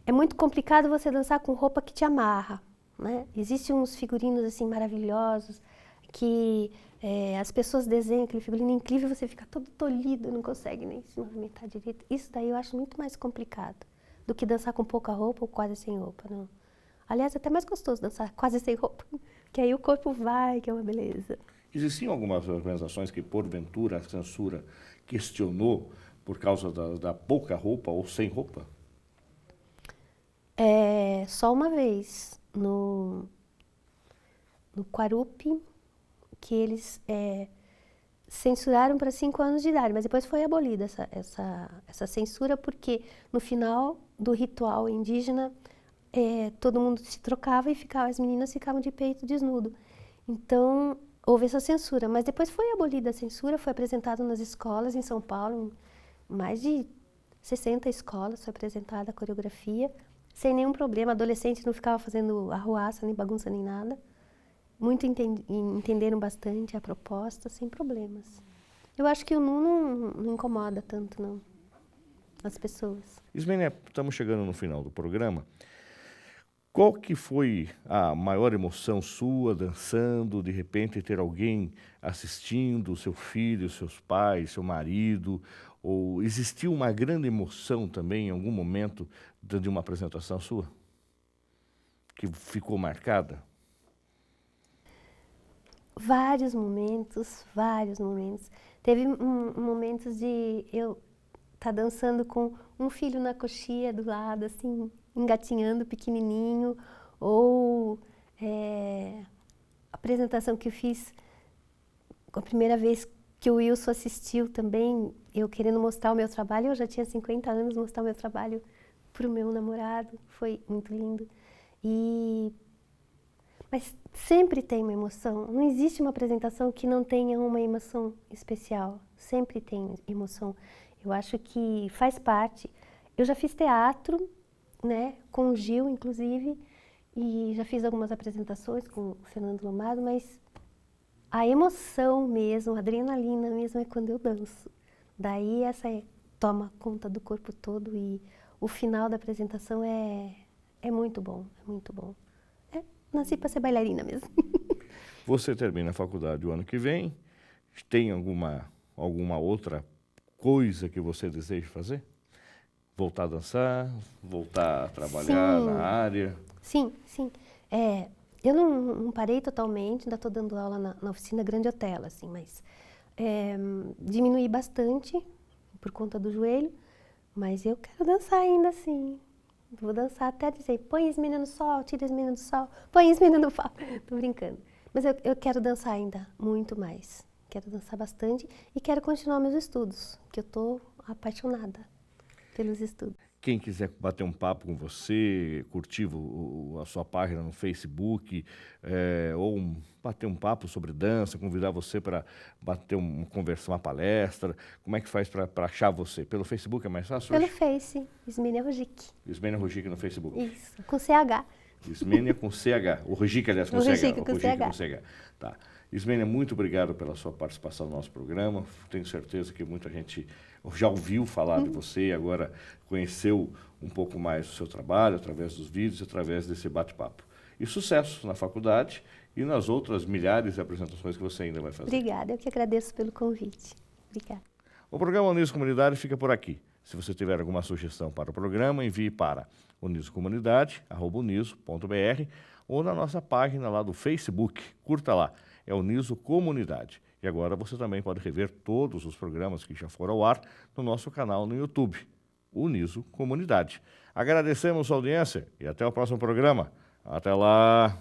é muito complicado você dançar com roupa que te amarra, né? Existem uns figurinos assim maravilhosos que as pessoas desenham aquele figurino incrível e você fica todo tolhido, não consegue nem se movimentar direito. Isso daí eu acho muito mais complicado do que dançar com pouca roupa ou quase sem roupa, não. Aliás, é até mais gostoso dançar quase sem roupa, que aí o corpo vai, que é uma beleza. Existiam algumas organizações que, porventura, a censura questionou por causa da pouca roupa ou sem roupa? Só uma vez, no Quarupi, que eles censuraram para 5 anos de idade, mas depois foi abolida essa censura, porque no final do ritual indígena, todo mundo se trocava e as meninas ficavam de peito desnudo. Então, houve essa censura, mas depois foi abolida a censura, foi apresentado nas escolas em São Paulo, em mais de 60 escolas foi apresentada a coreografia, sem nenhum problema, adolescente não ficava fazendo arruaça, nem bagunça, nem nada. Muito entenderam bastante a proposta, sem problemas. Eu acho que o NU não incomoda tanto, não, as pessoas. Ismênia, estamos chegando no final do programa. Qual que foi a maior emoção sua dançando, de repente ter alguém assistindo, seu filho, seus pais, seu marido? Ou existiu uma grande emoção também em algum momento de uma apresentação sua? Que ficou marcada? Vários momentos, vários momentos. Teve momentos de eu estar dançando com um filho na coxia do lado, assim, engatinhando, pequenininho, ou a apresentação que eu fiz a primeira vez que o Wilson assistiu também, eu querendo mostrar o meu trabalho, eu já tinha 50 anos, mostrar o meu trabalho para o meu namorado, foi muito lindo. Mas sempre tem uma emoção, não existe uma apresentação que não tenha uma emoção especial, sempre tem emoção. Eu acho que faz parte. Eu já fiz teatro, né, com o Gil, inclusive, e já fiz algumas apresentações com o Fernando Lombardo, mas a emoção mesmo, a adrenalina mesmo é quando eu danço. Daí toma conta do corpo todo e o final da apresentação é muito bom, é muito bom. Nasci para ser bailarina mesmo. Você termina a faculdade o ano que vem, tem alguma outra coisa que você deseja fazer? Voltar a dançar, voltar a trabalhar na área? Sim. Eu não parei totalmente, ainda estou dando aula na oficina Grande Hotel, assim, mas diminuí bastante por conta do joelho, mas eu quero dançar ainda assim. Vou dançar até dizer, põe Ismênia no sol, tira Ismênia do sol, põe Ismênia no pau. Tô brincando. Mas eu quero dançar ainda muito mais. Quero dançar bastante e quero continuar meus estudos, que eu tô apaixonada pelos estudos. Quem quiser bater um papo com você, curtir a sua página no Facebook, ou bater um papo sobre dança, convidar você para bater uma palestra, como é que faz para achar você? Pelo Facebook é mais fácil? Pelo Face, Ismênia Rogic. Ismênia Rogic no Facebook. Isso, com CH. Ismênia com CH. O Rogic, aliás, com CH. Rogic com CH. Tá. Ismênia, muito obrigado pela sua participação no nosso programa. Tenho certeza que muita gente já ouviu falar de você e agora conheceu um pouco mais do seu trabalho através dos vídeos, através desse bate-papo. E sucesso na faculdade e nas outras milhares de apresentações que você ainda vai fazer. Obrigada, eu que agradeço pelo convite. Obrigada. O programa Uniso Comunidade fica por aqui. Se você tiver alguma sugestão para o programa, envie para unisocomunidade@uniso.br ou na nossa página lá do Facebook. Curta lá, é Uniso Comunidade. E agora você também pode rever todos os programas que já foram ao ar no nosso canal no YouTube, Uniso Comunidade. Agradecemos a audiência e até o próximo programa. Até lá!